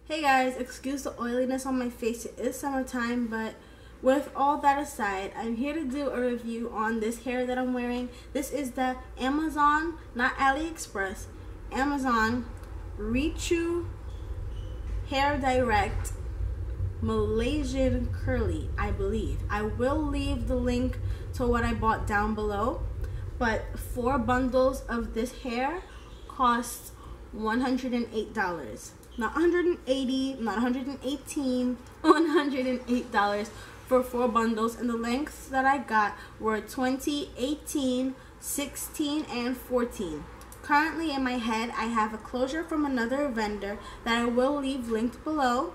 Hey guys, excuse the oiliness on my face. It is summertime, but with all that aside, I'm here to do a review on this hair that I'm wearing. This is the Amazon, not AliExpress, Amazon Rechoo Hair Direct Malaysian Curly, I believe. I will leave the link to what I bought down below, but 4 bundles of this hair cost $108. Not $180, not $118, $108 for 4 bundles, and the lengths that I got were 20, 18, 16, and 14. Currently in my head, I have a closure from another vendor that I will leave linked below,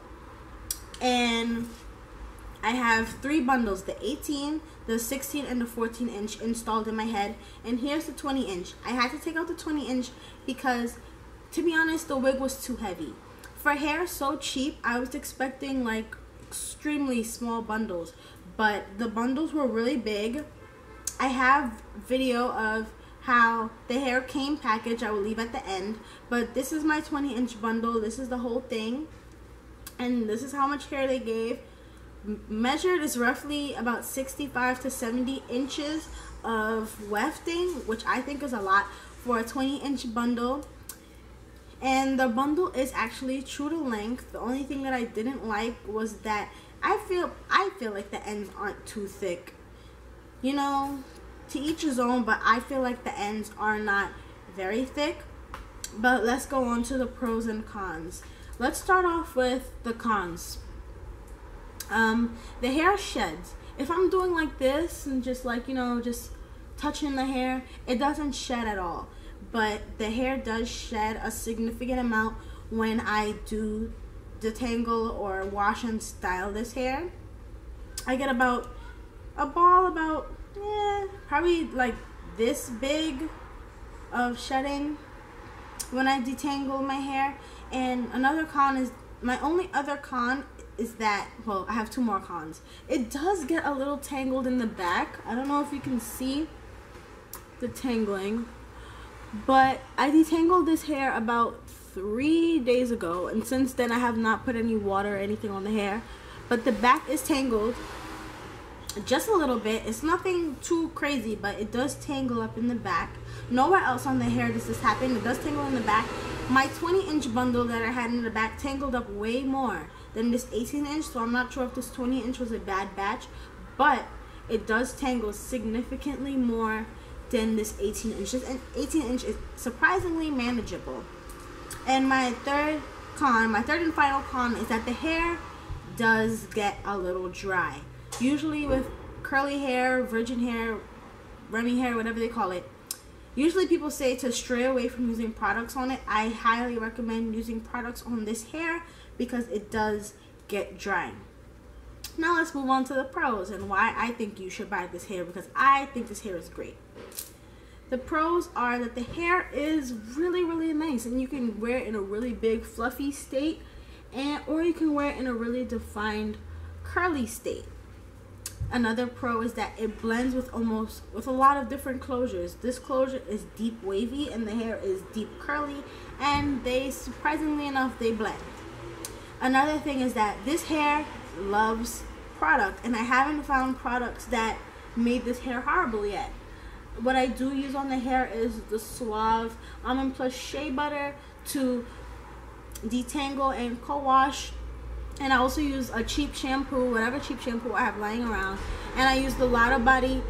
and I have 3 bundles, the 18, the 16, and the 14 inch installed in my head, and here's the 20 inch. I had to take out the 20 inch because, to be honest, the wig was too heavy. For hair so cheap, I was expecting like extremely small bundles, but the bundles were really big. I have video of how the hair came packaged. I will leave at the end, but this is my 20 inch bundle. This is the whole thing, and this is how much hair they gave. Measured is roughly about 65 to 70 inches of wefting, which I think is a lot for a 20 inch bundle. And the bundle is actually true to length. The only thing that I didn't like was that I feel like the ends aren't too thick. You know, to each his own, but I feel like the ends are not very thick. But let's go on to the pros and cons. Let's start off with the cons. The hair sheds. If I'm doing like this and just like, you know, just touching the hair, it doesn't shed at all. But the hair does shed a significant amount when I do detangle or wash and style this hair. I get about a ball about probably like this big of shedding when I detangle my hair. And another con is, my only other con is that, well, I have 2 more cons. It does get a little tangled in the back. I don't know if you can see the tangling, but I detangled this hair about 3 days ago, and since then I have not put any water or anything on the hair. But the back is tangled just a little bit. It's nothing too crazy, but it does tangle up in the back. Nowhere else on the hair does this happen. It does tangle in the back. My 20 inch bundle that I had in the back tangled up way more than this 18 inch, so I'm not sure if this 20 inch was a bad batch, but it does tangle significantly more than this 18 inches, and 18 inch is surprisingly manageable. And my third and final con is that the hair does get a little dry. Usually with curly hair, virgin hair, Remy hair, whatever they call it, usually people say to stray away from using products on it. I highly recommend using products on this hair because it does get dry. Now let's move on to the pros and why I think you should buy this hair, because I think this hair is great. The pros are that the hair is really, really nice, and you can wear it in a really big fluffy state, or you can wear it in a really defined curly state. Another pro is that it blends with a lot of different closures. This closure is deep wavy and the hair is deep curly, and they, surprisingly enough, they blend. Another thing is that this hair loves product, and I haven't found products that made this hair horrible yet. What I do use on the hair is the Suave Almond Plus Shea Butter to detangle and co-wash. And I also use a cheap shampoo, whatever cheap shampoo I have lying around. And I use the Lotta Body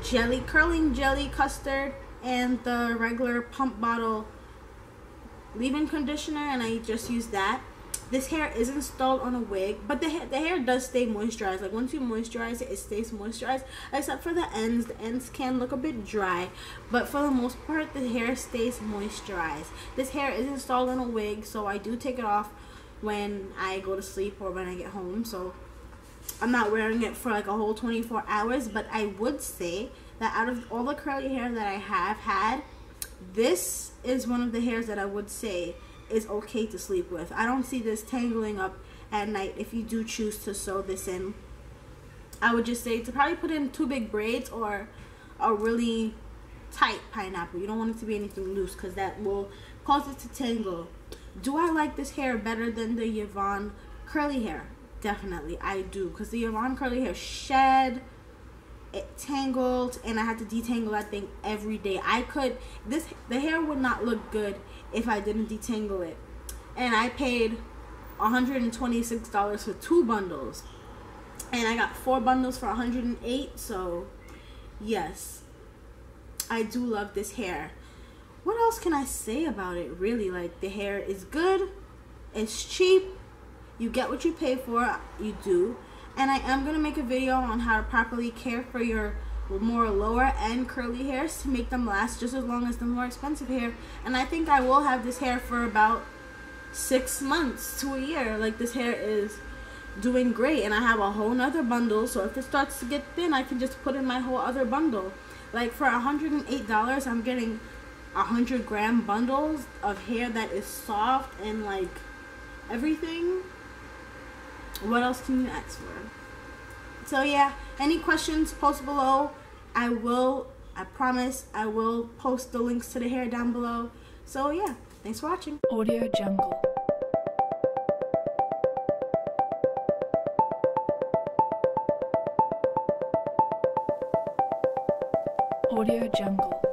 Jelly, Curling Jelly Custard, and the regular pump bottle leave-in conditioner, and I just use that. This hair is installed on a wig, but the hair does stay moisturized. Like once you moisturize it, it stays moisturized, except for the ends. The ends can look a bit dry, but for the most part, the hair stays moisturized. This hair is installed on a wig, so I do take it off when I go to sleep or when I get home. So I'm not wearing it for like a whole 24 hours, but I would say that out of all the curly hair that I have had, this is one of the hairs that I would say is okay to sleep with. I don't see this tangling up at night if you do choose to sew this in. I would just say to probably put in 2 big braids or a really tight pineapple. You don't want it to be anything loose because that will cause it to tangle. Do I like this hair better than the Yvonne curly hair? Definitely, I do. Because the Yvonne curly hair shed, it tangled, and I had to detangle that thing every day. The hair would not look good if I didn't detangle it. And I paid $126 for 2 bundles. And I got 4 bundles for $108. So, yes, I do love this hair. What else can I say about it, really? Like, the hair is good. It's cheap. You get what you pay for. You do. And I am going to make a video on how to properly care for your more lower end curly hairs to make them last just as long as the more expensive hair. And I think I will have this hair for about 6 months to a year. Like, this hair is doing great, and I have a whole nother bundle, so if it starts to get thin, I can just put in my whole other bundle. Like, for $108, I'm getting 100-gram bundles of hair that is soft and like everything. What else can you ask for? So yeah, any questions, post below. I promise I will post the links to the hair down below. So yeah, thanks for watching. Audio Jungle. Audio Jungle.